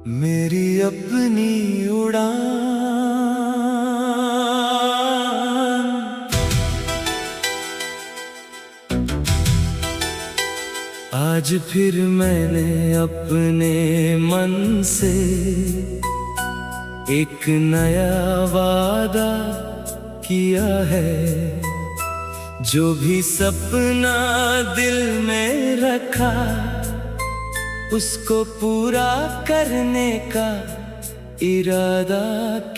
मेरी अपनी उड़ान, आज फिर मैंने अपने मन से एक नया वादा किया है। जो भी सपना दिल में रखा उसको पूरा करने का इरादा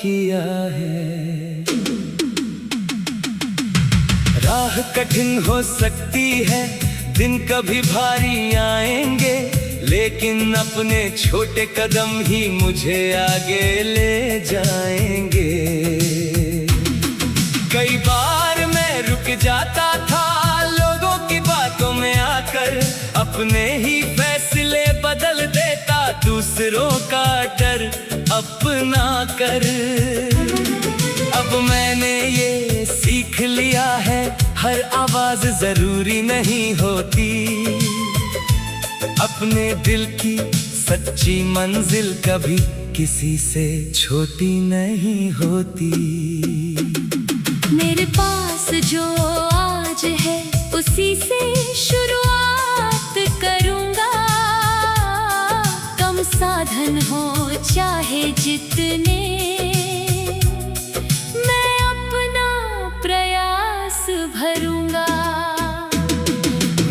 किया है। राह कठिन हो सकती है, दिन कभी भारी आएंगे, लेकिन अपने छोटे कदम ही मुझे आगे ले जाएंगे। कई बार मैं रुक जाता था लोगों की बातों में आकर, अपने ही फैसले बदल देता दूसरों का डर अपना कर। अब मैंने ये सीख लिया है, हर आवाज जरूरी नहीं होती, अपने दिल की सच्ची मंजिल कभी किसी से छोटी नहीं होती। मेरे पास जो आज है उसी से शुरुआत करूंगा। कम साधन हो चाहे जितने, मैं अपना प्रयास भरूंगा।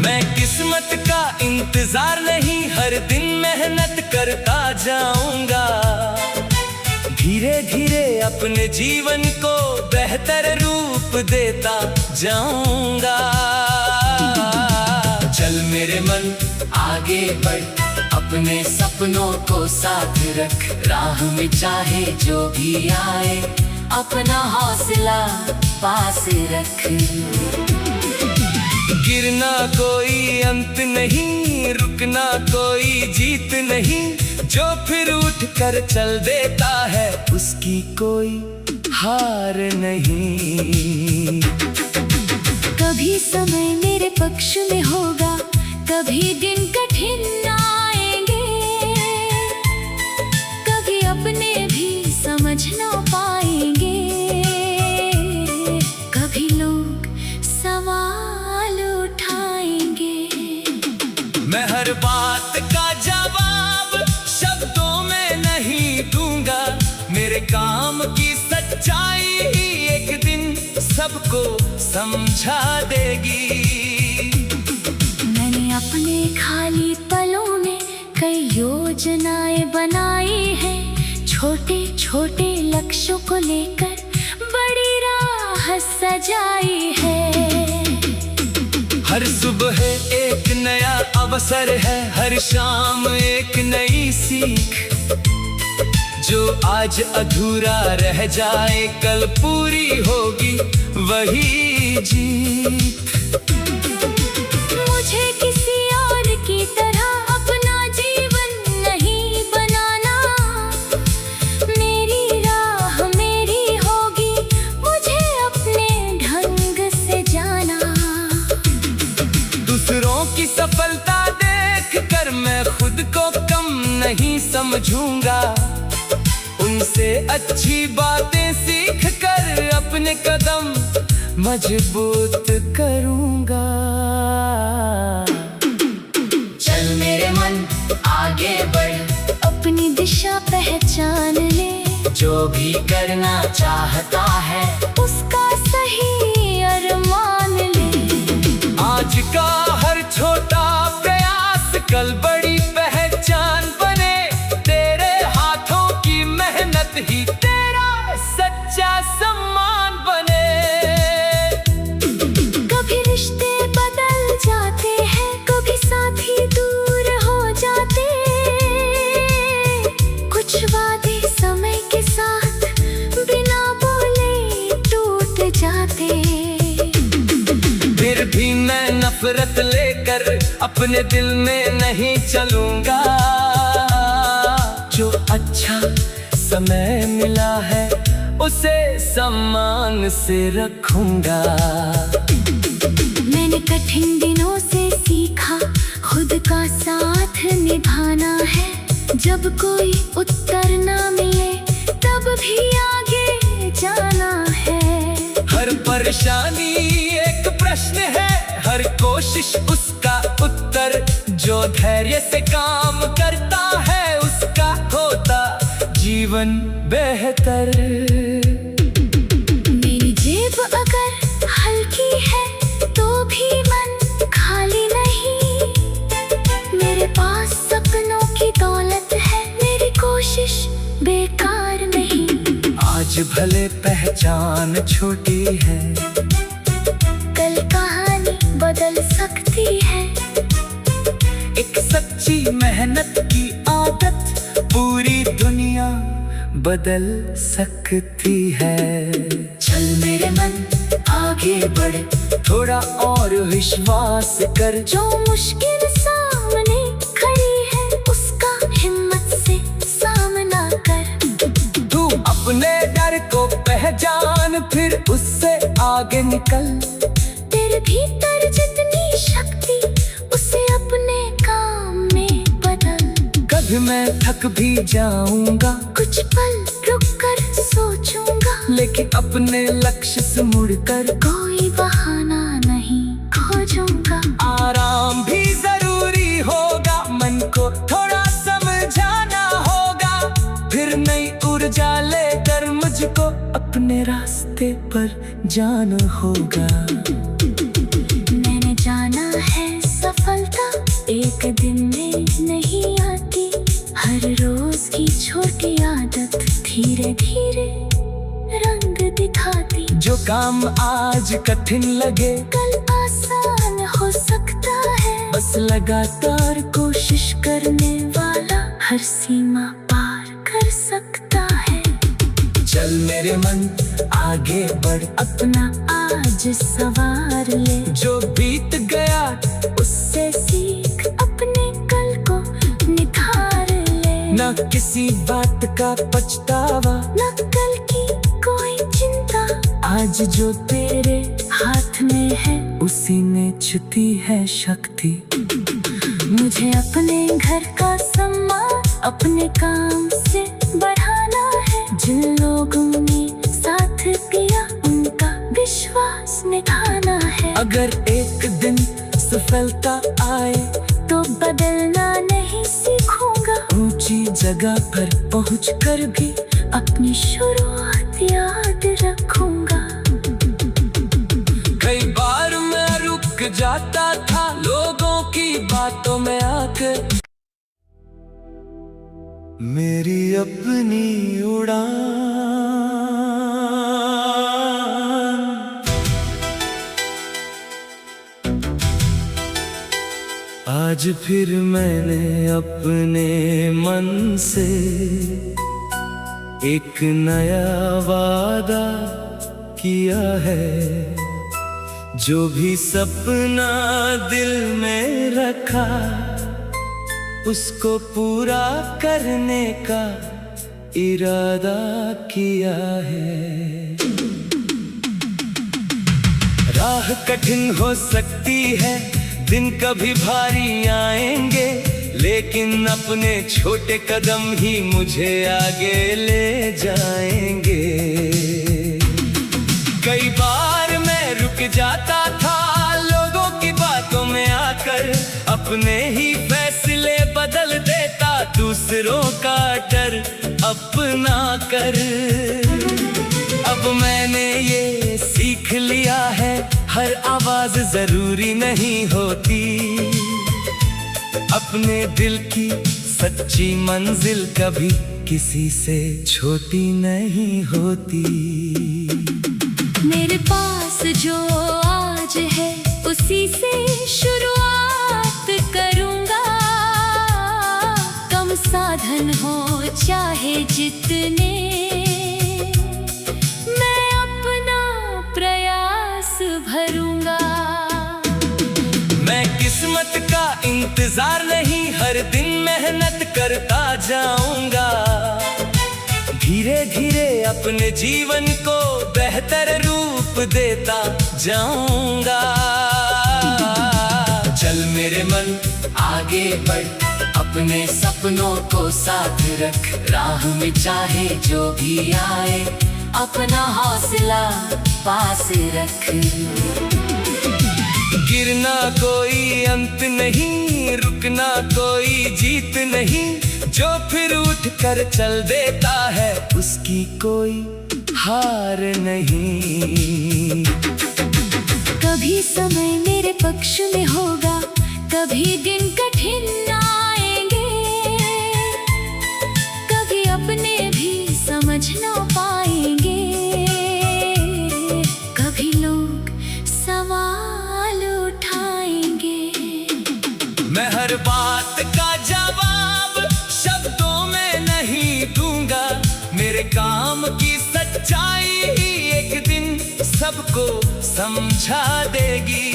मैं किस्मत का इंतजार नहीं, हर दिन मेहनत करता जाऊंगा। धीरे धीरे अपने जीवन को बेहतर रूप देता जाऊंगा। चल मेरे मन आगे बढ़, अपने सपनों को साथ रख, राह में चाहे जो भी आए अपना हौसला पास रख। गिरना कोई अंत नहीं, रुकना कोई जीत नहीं, जो फिर उठ कर चल देता है उसकी कोई हार नहीं। कभी समय मेरे पक्ष में होगा, कभी दिन कठिन आएंगे, कभी अपने भी समझ ना पाएंगे, कभी लोग सवाल उठाएंगे। मैं हर बात का जवाब शब्दों में नहीं दूंगा, मेरे काम की सच्चाई ही एक दिन सबको समझा देगी। मैंने अपने खाली पलों में कई योजनाएं बनाई हैं, छोटे छोटे लक्ष्यों को लेकर बड़ी राह सजाई है। हर सुबह एक नया अवसर है, हर शाम एक नई सीख, जो आज अधूरा रह जाए कल पूरी होगी वही जीत। मुझे किसी और की तरह अपना जीवन नहीं बनाना, मेरी राह मेरी होगी, मुझे अपने ढंग से जाना। दूसरों की सफलता देख कर मैं खुद को कम नहीं समझूंगा, उनसे अच्छी बातें सीख कर अपने कदम मजबूत करूंगा। चल मेरे मन आगे बढ़, अपनी दिशा पहचान ले, जो भी करना चाहता है उसका सही अरमान ले। आज का हर छोटा प्रयास कल बड़ी पहचान बने, तेरे हाथों की मेहनत ही तेरा सच्चा सम्मान बने। कभी रिश्ते बदल जाते हैं, कभी साथी दूर हो जाते, कुछ वादे समय के साथ बिना बोले टूट जाते। फिर भी मैं नफरत लेकर अपने दिल में नहीं चलूंगा, जो अच्छा समय मिला है उसे सम्मान से रखूंगा। मैंने कठिन दिनों से सीखा खुद का साथ निभाना है, जब कोई उत्तर ना मिले तब भी आगे जाना है। हर परेशानी एक प्रश्न है, हर कोशिश उसका उत्तर। जो धैर्य से काम करता है उसका होता जीवन बेहतर। मेरी जेब अगर हल्की है तो भी मन खाली नहीं। मेरे पास सपनों की दौलत है, मेरी कोशिश बेकार नहीं। आज भले पहचान छोटी है, कल कहानी बदल सकती है। एक सच्ची मेहनत की आदत पूरी दुनिया बदल सकती है। चल मेरे मन आगे बढ़, थोड़ा और विश्वास कर। जो मुश्किल सामने खड़ी है उसका हिम्मत से सामना कर। तू अपने डर को पहचान, फिर उससे आगे निकल। तेरे भीतर जितनी शक्ति उसे अपने काम में बदल। कभी मैं थक भी जाऊंगा, कुछ पल रुक कर सोचूंगा, लेकिन अपने लक्ष्य से मुड़कर कोई बहाना नहीं खोजूंगा। आराम भी जरूरी होगा, मन को थोड़ा समझाना होगा। फिर नई ऊर्जा लेकर मुझको अपने रास्ते पर जाना होगा। मैंने जाना है सफलता एक दिन में नहीं आती। हर रोज की छोटी आदत धीरे धीरे रंग दिखाती। जो काम आज कठिन लगे कल आसान हो सकता है। बस लगातार कोशिश करने वाला हर सीमा पार कर सकता है। चल मेरे मन आगे बढ़, अपना आज सवार ले। जो बीत गया उससे सीख अपने कल को निखार ले। न किसी बात का पछतावा, न कल की कोई चिंता। आज जो तेरे हाथ में है उसी में छिपी है शक्ति। मुझे अपने घर का सम्मान अपने काम से बढ़ाना है। जिन लोगों ने साथ दिया उनका विश्वास निभाना है। अगर एक दिन सफलता आए तो बदलना नहीं सीखूंगा। ऊंची जगह पर पहुंचकर भी अपनी शुरुआत याद रखूंगा। कई बार मैं रुक जाता था लोगों की बातों में आकर। मेरी अपनी उड़ान आज फिर मैंने अपने मन से एक नया वादा किया है। जो भी सपना दिल में रखा उसको पूरा करने का इरादा किया है। राह कठिन हो सकती है, दिन कभी भारी आएंगे, लेकिन अपने छोटे कदम ही मुझे आगे ले जाएंगे। कई बार मैं रुक जाता था लोगों की बातों में आकर। अपने ही फैसले बदल देता, दूसरों का डर अपना कर। अब मैंने ये सीख लिया है, हर आवाज जरूरी नहीं होती। अपने दिल की सच्ची मंजिल कभी किसी से छोटी नहीं होती। मेरे पास जो आज है उसी से शुरुआत करूंगा। कम साधन हो चाहे जितने, मैं अपना प्रयास भरूंगा। मैं किस्मत का इंतजार नहीं, हर दिन मेहनत करता जाऊंगा। धीरे धीरे अपने जीवन को बेहतर रूप देता जाऊंगा। चल मेरे मन आगे बढ़, अपने सपनों को साथ रख, राह में चाहे जो भी आए, अपना हौसला पास रख। गिरना कोई अंत नहीं, रुकना कोई जीत नहीं, जो फिर उठ कर चल देता है उसकी कोई हार नहीं। कभी समय मेरे पक्ष में होगा, कभी दिन कठिन आएंगे, कभी अपने भी समझ ना पाएंगे, कभी लोग सवाल उठाएंगे। मैं हर बात का जवाब शब्दों में नहीं दूंगा, मेरे काम की सच्चाई ही एक दिन सबको समझा देगी।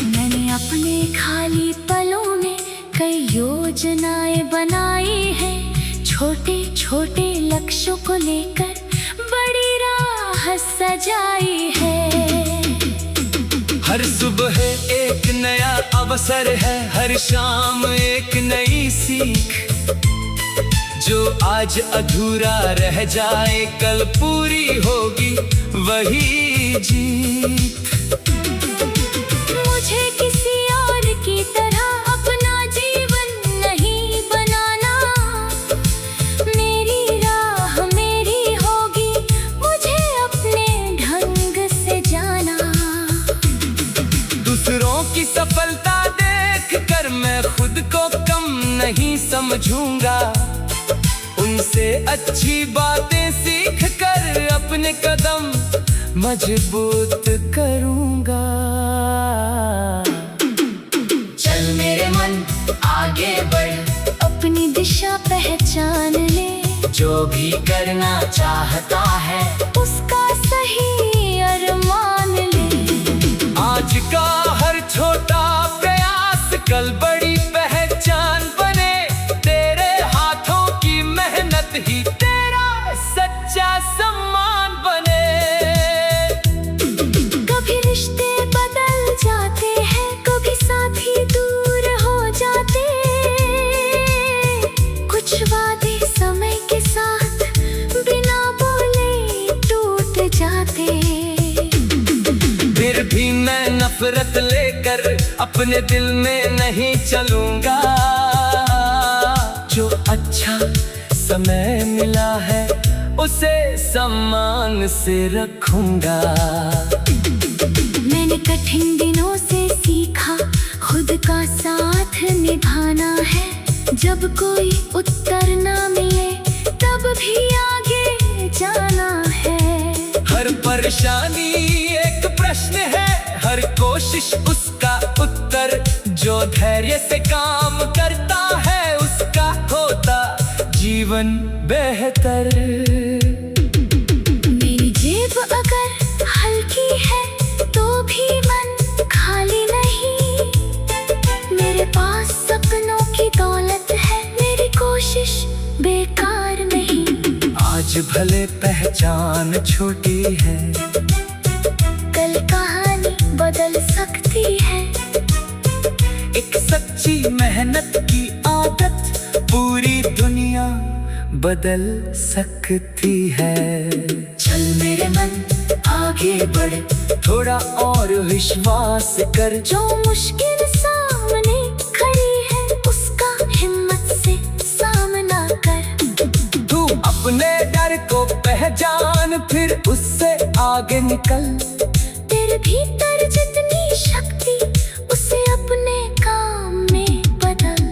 मैंने अपने खाली पलों में कई योजनाएं बनाई हैं, छोटे छोटे लक्ष्यों को लेकर बड़ी राह सजाई है। हर सुबह एक नया अवसर है, हर शाम एक नई सीख, जो आज अधूरा रह जाए कल पूरी होगी वही जीत। मुझे किसी और की तरह अपना जीवन नहीं बनाना, मेरी राह मेरी होगी, मुझे अपने ढंग से जाना। दूसरों की सफलता देख कर मैं खुद को कम नहीं समझूंगा, उनसे अच्छी बातें सीख कर अपने कदम मजबूत करूंगा। चल मेरे मन आगे बढ़, अपनी दिशा पहचान ले, जो भी करना चाहता है उसका सही अरमान ले। आज का हर छोटा प्रयास कल बड़ी पहचान बने, तेरे हाथों की मेहनत ही तेरा सच्चा सम्मान बने। कभी रिश्ते बदल जाते हैं, कभी साथी दूर हो जाते, कुछ वादे समय के साथ बिना बोले टूट जाते। फिर भी मैं नफरत लेकर अपने दिल में नहीं चलूंगा, जो अच्छा समय मिला है उसे सम्मान से रखूंगा। मैंने कठिन दिनों से सीखा खुद का साथ निभाना है, जब कोई उत्तर ना मिले तब भी आगे जाना है। हर परेशानी एक प्रश्न है, हर कोशिश उसका उत्तर, जो धैर्य से काम करता है उसका होता जीवन बेहतर। मेरी जेब अगर हल्की है तो भी मन खाली नहीं, मेरे पास सपनों की दौलत है, मेरी कोशिश बेकार नहीं। आज भले पहचान छोटी है, कल कहानी बदल सकती है, एक सच्ची मेहनत की आदत पूरी दुनिया बदल सकती है। चल मेरे मन आगे बढ़, थोड़ा और विश्वास कर, जो मुश्किल सामने खड़ी है उसका हिम्मत से सामना कर। तू अपने डर को पहचान, फिर उससे आगे निकल, तेरे भीतर जितनी शक्ति उसे अपने काम में बदल।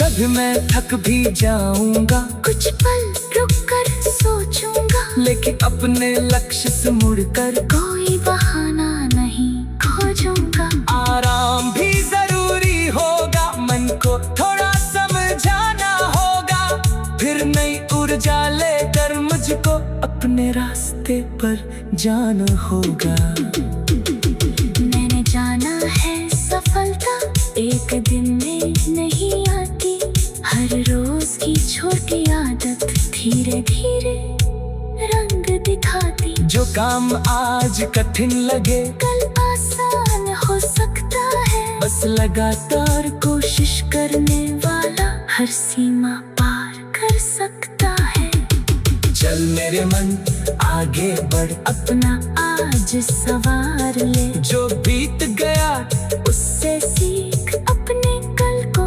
कभी मैं थक भी जाऊंगा, कुछ पल रुक कर सोचूंगा, लेकिन अपने लक्ष्य से मुड़कर कोई बहाना नहीं खोजूंगा। आराम भी जरूरी होगा, मन को थोड़ा समझाना होगा, फिर नई ऊर्जा लेकर मुझको अपने रास्ते पर जाना होगा। मैंने जाना है सफलता एक दिन में नहीं आती, हर रोज की छोटी आदत धीरे धीरे रंग दिखाती। जो काम आज कठिन लगे कल आसान हो सकता है, बस लगातार कोशिश करने वाला हर सीमा पार कर सकता है। चल मेरे मन आगे बढ़, अपना आज सवार ले, जो बीत गया उससे सीख अपने कल को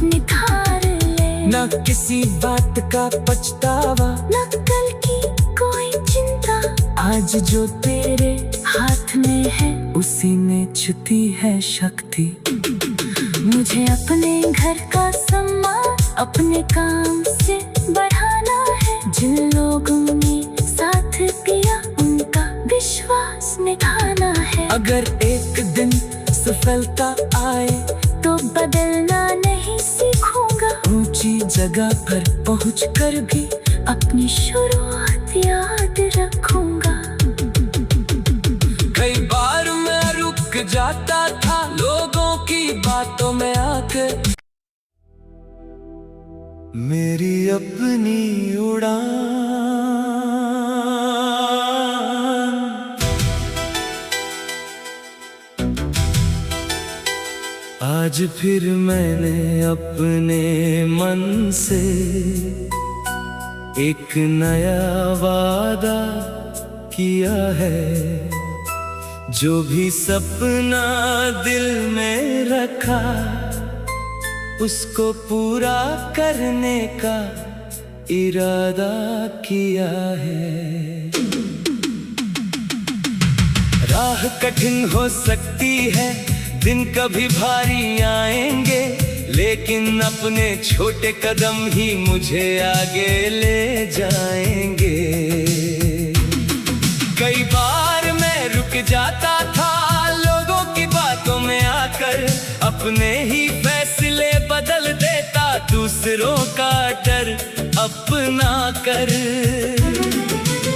निखार ले। न किसी बात का पछतावा, न कल की कोई चिंता, आज जो तेरे हाथ में है उसी में छुपी है शक्ति। मुझे अपने घर का सम्मान अपने काम से बढ़ाना है। जिन लोगों ने साथ दिया उनका विश्वास निभाना है। अगर एक दिन सफलता आए तो बदलना नहीं सीखूंगा, ऊंची जगह पर पहुंचकर भी अपनी शुरुआत याद रखूंगा। कई बार मैं रुक जाता था लोगों की बातों में आकर, मेरी अपनी उड़ान आज फिर मैंने अपने मन से एक नया वादा किया है। जो भी सपना दिल में रखा उसको पूरा करने का इरादा किया है। राह कठिन हो सकती है, दिन कभी भारी आएंगे, लेकिन अपने छोटे कदम ही मुझे आगे ले जाएंगे। कई बार मैं रुक जाता था लोगों की बातों में आकर, अपने ही फैसले बदल देता दूसरों का डर अपना कर।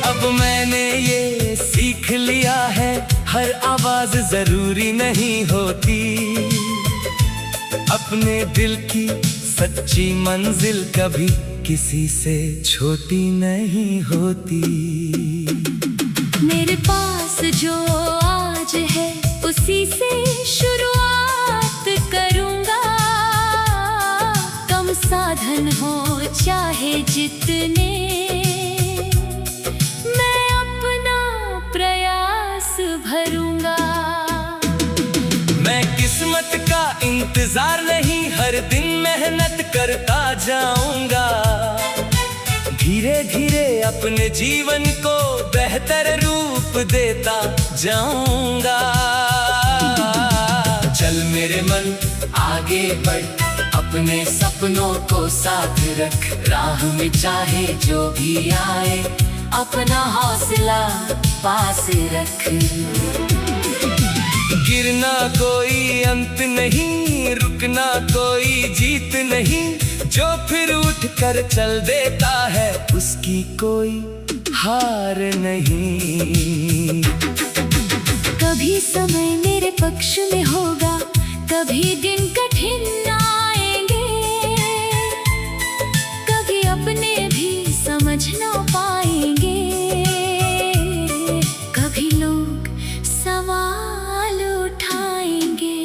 अब मैंने ये सीख लिया है, हर आवाज जरूरी नहीं होती, अपने दिल की सच्ची मंजिल कभी किसी से छोटी नहीं होती। मेरे पास जो आज है उसी से शुरुआत करूंगा। कम साधन हो चाहे जितने, मैं अपना प्रयास भरूंगा। मैं किस्मत का इंतजार नहीं, हर दिन मेहनत करता जाऊंगा। धीरे धीरे अपने जीवन को बेहतर रूप देता जाऊंगा। चल मेरे मन आगे बढ़, अपने सपनों को साथ रख। राह में चाहे जो भी आए अपना हौसला पास रख। गिरना कोई अंत नहीं, रुकना कोई जीत नहीं, जो फिर उठ कर चल देता है उसकी कोई हार नहीं। कभी समय मेरे पक्ष में होगा, कभी दिन कठिन आएंगे, कभी अपने भी समझ ना पाएंगे, कभी लोग सवाल उठाएंगे।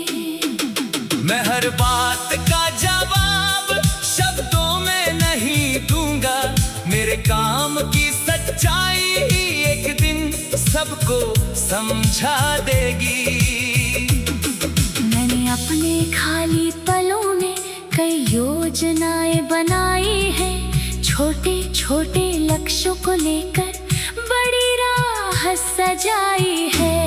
मैं हर बात का जवाब शब्दों में नहीं दूंगा, मेरे काम की सच्चाई एक दिन सबको समझा देगी। मैंने अपने खाली पलों में कई योजनाएं बनाई हैं, छोटे छोटे लक्ष्यों को लेकर बड़ी राह सजाई है।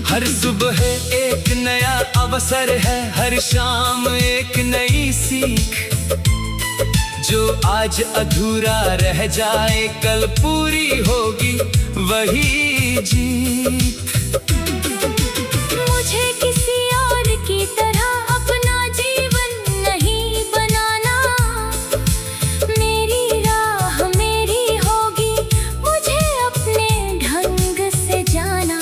हर सुबह एक नया अवसर है, हर शाम एक नई सीख, जो आज अधूरा रह जाए कल पूरी होगी वही जीत। मुझे किसी और की तरह अपना जीवन नहीं बनाना, मेरी राह मेरी होगी, मुझे अपने ढंग से जाना।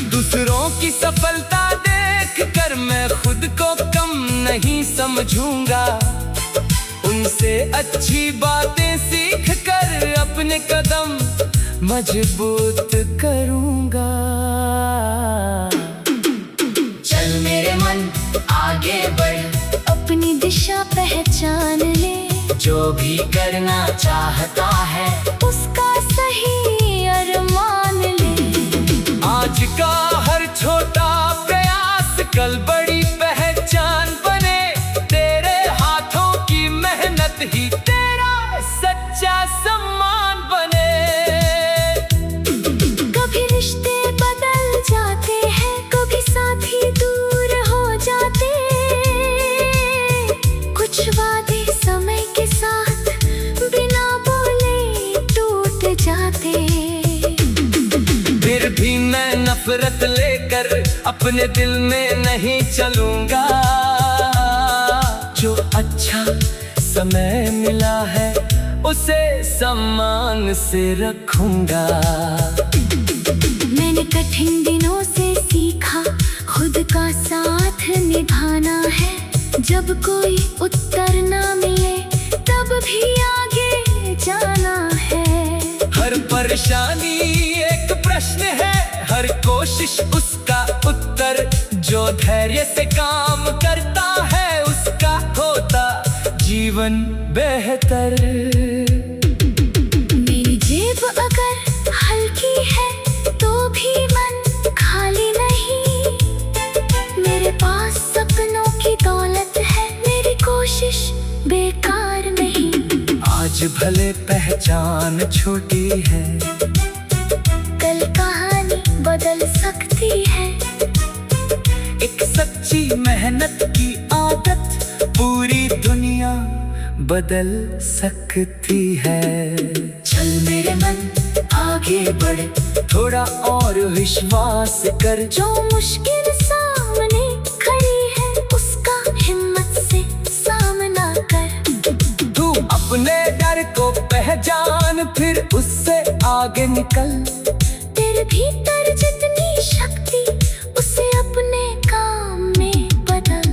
दूसरों की सफलता देख कर मैं खुद को कम नहीं समझूंगा, उनसे अच्छी बातें सीख कर अपने कदम मजबूत करूंगा। चल मेरे मन आगे बढ़, पहचान ले। जो भी करना चाहता है उसका सही अरमान ले। आज का हर छोटा प्रयास कल बड़ी पहचान बने। तेरे हाथों की मेहनत ही तेरा सच्चा सम्मान बने। कभी रिश्ते बदल जाते हैं, कभी साथी दूर हो जाते। कुछ वादे समय के साथ बिना बोले टूट जाते। फिर भी मैं नफरत लेकर अपने दिल में नहीं चलूंगा। जो अच्छा समय मिला है उसे सम्मान से रखूंगा। मैंने कठिन दिनों से सीखा खुद का साथ निभाना है। जब कोई उत्तर ना मिले तब भी आगे जाना है। हर परेशानी एक प्रश्न है, हर कोशिश उसका उत्तर। जो धैर्य से काम करता है उसका होता जीवन बेहतर। मेरी जेब अगर हल्की है तो भी मन खाली नहीं। मेरे पास सपनों की दौलत है, मेरी कोशिश बेकार नहीं। आज भले पहचान छोटी है, कल कहानी बदल सकती है। एक सच्ची मेहनत की आदत पूरी दुनिया बदल सकती है। चल मेरे मन आगे बढ़, थोड़ा और विश्वास कर। जो मुश्किल सामने खड़ी है उसका हिम्मत से सामना कर। तू अपने डर को पहचान, फिर उससे आगे निकल। तेरे भीतर जितनी शक्ति उसे अपने काम में बदल।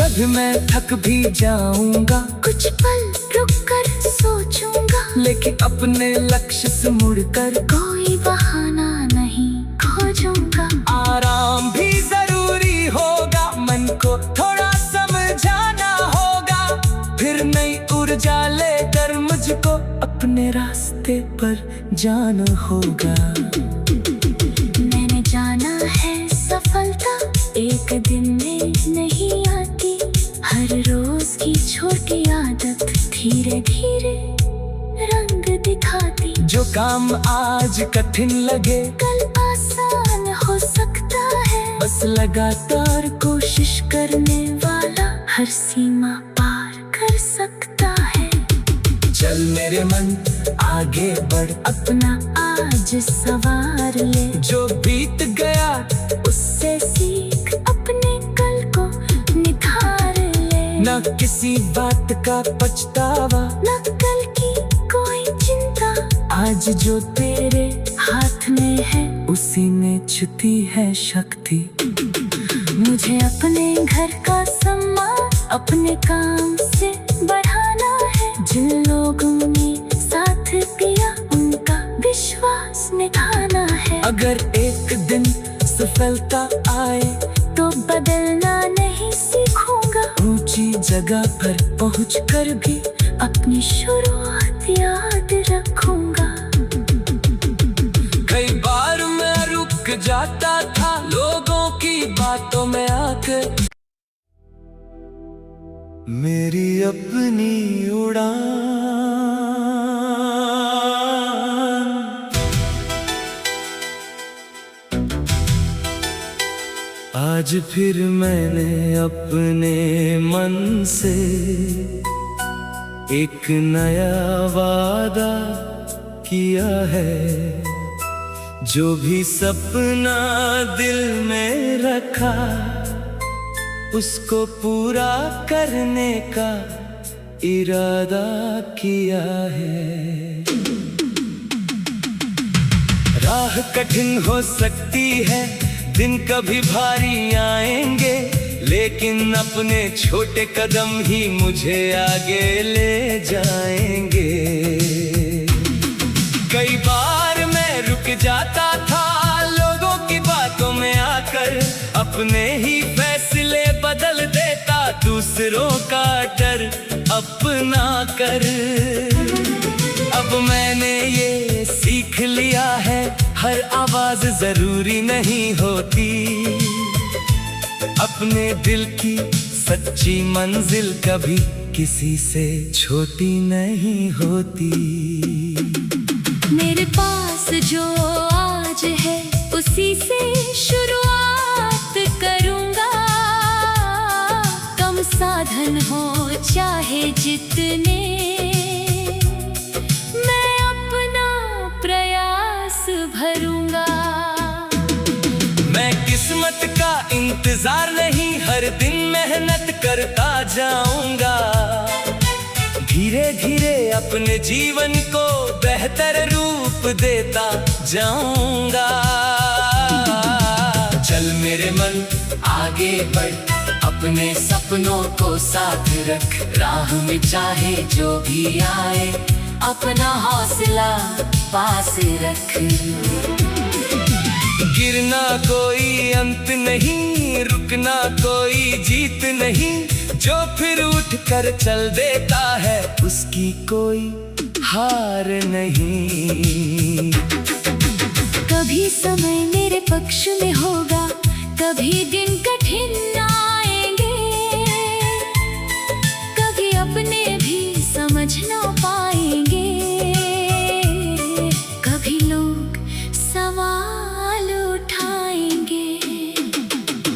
कभी मैं थक भी जाऊंगा, कुछ पल रुक कर सोचूंगा। लेकिन अपने लक्ष्य से मुड़कर कोई बहाना नहीं खोजूंगा। आराम भी जरूरी होगा, मन को थोड़ा समझाना होगा। फिर नई ऊर्जा लेकर मुझको अपने रास्ते पर जाना होगा। मैंने जाना है सफलता एक दिन में नहीं आती। हर रोज की छोटी आदत धीरे धीरे रंग दिखाती। जो काम आज कठिन लगे कल आसान हो सकता है। बस लगातार कोशिश करने वाला हर सीमा पार कर सकता है। चल मेरे मन आगे बढ़, अपना आज सवार ले। जो बीत गया उससे सीख अपने कल को निखार ले। न किसी बात का पछतावा, न कल की कोई चिंता। आज जो तेरे हाथ में है उसी में छुपी है शक्ति। मुझे अपने घर का सम्मान अपने काम से बढ़ाना है। जिन लोगों ने साथ दिया उनका विश्वास निभाना है। अगर एक दिन सफलता आए तो बदलना नहीं सीखूंगा। ऊंची जगह पर पहुंचकर भी अपनी शुरुआत याद रखूंगा। कई बार मैं रुक जाता था लोगों की बातों में आकर। मेरी अपनी उड़ान आज फिर मैंने अपने मन से एक नया वादा किया है। जो भी सपना दिल में रखा उसको पूरा करने का इरादा किया है। राह कठिन हो सकती है, दिन कभी भारी आएंगे, लेकिन अपने छोटे कदम ही मुझे आगे ले जाएंगे। कई बार मैं रुक जाता था लोगों की बातों में आकर, अपने ही फैसले बदल देता दूसरों का डर अपना कर। अब मैंने ये सीख लिया है, हर आवाज जरूरी नहीं होती। अपने दिल की सच्ची मंजिल कभी किसी से छोटी नहीं होती। मेरे पास जो आज है उसी से शुरुआत करूंगा। कम साधन हो चाहे जितने, मैं अपना प्रयास भरूंगा। मैं किस्मत का इंतजार नहीं, हर दिन मेहनत करता जाऊंगा। धीरे धीरे अपने जीवन को बेहतर रूप देता जाऊंगा। चल मेरे मन आगे बढ़, अपने सपनों को साथ रख। राह में चाहे जो भी आए, अपना हौसला पास रख। गिरना कोई अंत नहीं, रुकना कोई जीत नहीं। जो फिर उठ कर चल देता है, उसकी कोई हार नहीं। कभी समय मेरे पक्ष में होगा, कभी दिन कठिन आएंगे। कभी अपने भी समझ ना पाएंगे, कभी लोग सवाल उठाएंगे।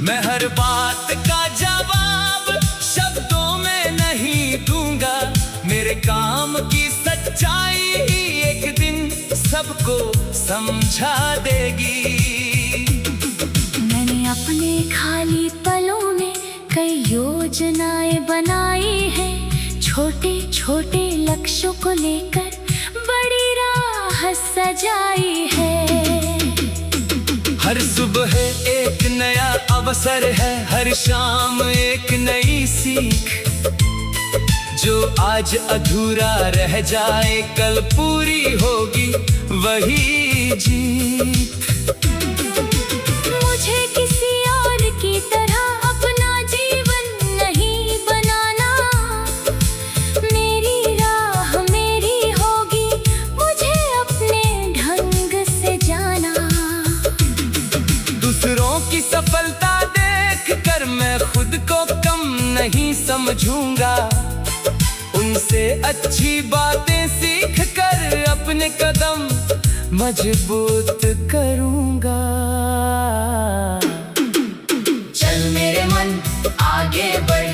मैं हर बात का जवाब शब्दों में नहीं दूंगा। मेरे काम की सच्चाई एक दिन सबको समझा देगी। मैंने अपने खाली पलों में कई योजनाएं बनाई हैं। छोटे छोटे लक्ष्यों को लेकर बड़ी राह सजाई है। हर सुबह एक नया अवसर है, हर शाम एक नई सीख। जो आज अधूरा रह जाए, कल पूरी होगी वही जीत। मुझे किसी और की तरह अपना जीवन नहीं बनाना। मेरी राह मेरी होगी, मुझे अपने ढंग से जाना। दूसरों की सफलता देख कर मैं खुद को कम नहीं समझूंगा। उनसे अच्छी बातें सीख कर अपने कदम मजबूत करूंगा। चल मेरे मन आगे बढ़,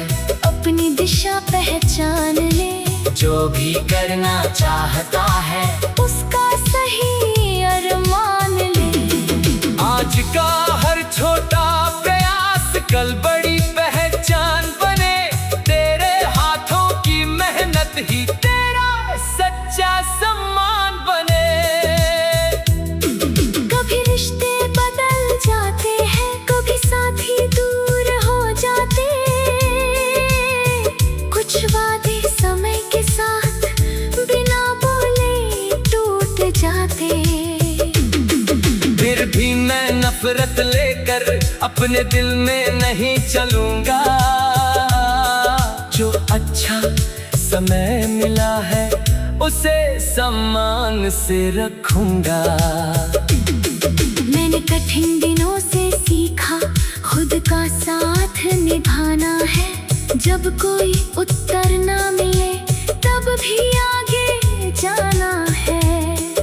अपनी दिशा पहचान ले। जो भी करना चाहता है, उसका सही अरमान ले। आज का हर छोटा प्रयास कल बड़ी पहचान बने। तेरे हाथों की मेहनत ही तेरा सच्चा सम्मान बने। कभी रिश्ते बदल जाते हैं, कभी साथी दूर हो जाते। कुछ वादे समय के साथ बिना बोले टूट जाते। फिर भी मैं नफरत लेकर अपने दिल में नहीं चलूंगा। जो अच्छा समय मिला है, उसे सम्मान से रखूंगा। मैंने कठिन दिनों से सीखा, खुद का साथ निभाना है। जब कोई उत्तर ना मिले, तब भी आगे जाना है।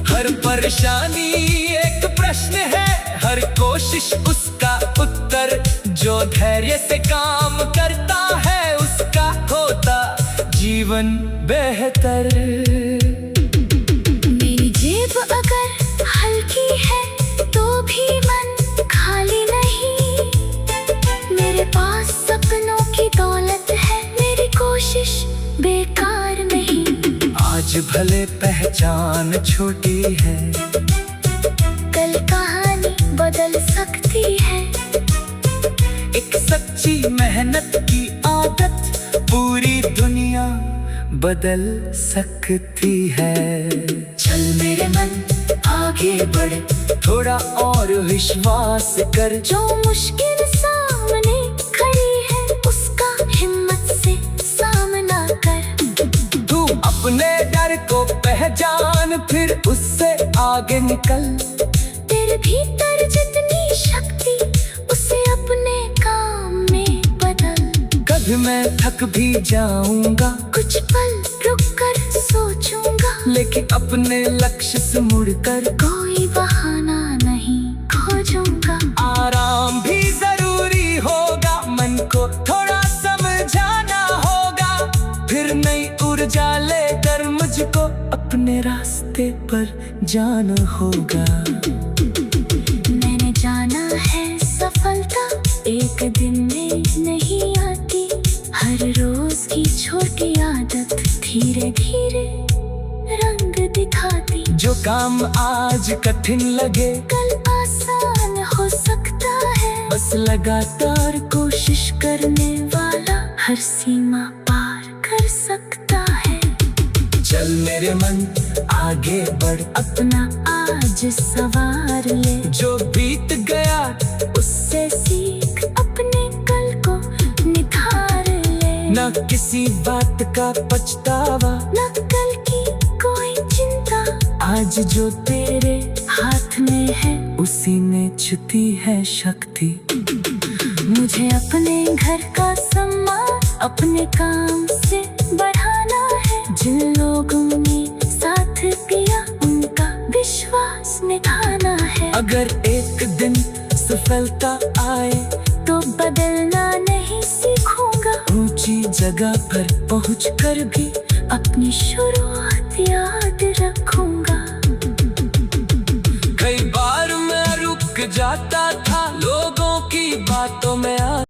हर परेशानी एक प्रश्न है, हर कोशिश उसका उत्तर। जो धैर्य से काम करता है, उसका होता जीवन बेहतर। मेरी जेब अगर हल्की है, तो भी मन खाली नहीं। मेरे पास सपनों की दौलत है, मेरी कोशिश बेकार नहीं। आज भले पहचान छोटी है, कल कहानी बदल सकती है। एक सच्ची मेहनत की आदत पूरी दुनिया बदल सकती है। चल मेरे मन आगे बढ़, थोड़ा और विश्वास कर। जो मुश्किल सामने खड़ी है, उसका हिम्मत से सामना कर। पहचान, फिर उससे आगे निकल। तेरे भीतर जितनी शक्ति उसे अपने काम में बदल। कभी मैं थक भी जाऊंगा, कुछ पल रुक कर सोचूंगा, लेकिन अपने लक्ष्य से मुड़कर कोई बहाना नहीं खोजूंगा। आराम भी जरूरी होगा, मन को थोड़ा समझाना होगा, फिर नई ऊर्जा लेकर मुझको अपने रास्ते पर जाना होगा। मैंने जाना है सफलता एक दिन में नहीं आती, हर रोज की छोटी आदत धीरे धीरे रंग दिखाती। जो काम आज कठिन लगे कल आसान हो सकता है, बस लगातार कोशिश करने वाला हर सीमा पार कर सकता है। चल मेरे मन आगे बढ़, अपना आज सवार ले, जो बीत गया उससे सीख अपने कल को निखार ले। न किसी बात का पछतावा, न कल की कोई चिंता, आज जो तेरे हाथ में है उसी ने छुती है शक्ति। मुझे अपने घर का सम्मान अपने काम से बढ़ाना है। जिन लोगों ने साथ दिया उनका विश्वास निभाना है। अगर एक दिन सफलता आए तो बदलना नहीं सीखूंगा, ऊंची जगह पर पहुंचकर भी अपनी शुरुआत याद रखूंगा। कई बार मैं रुक जाता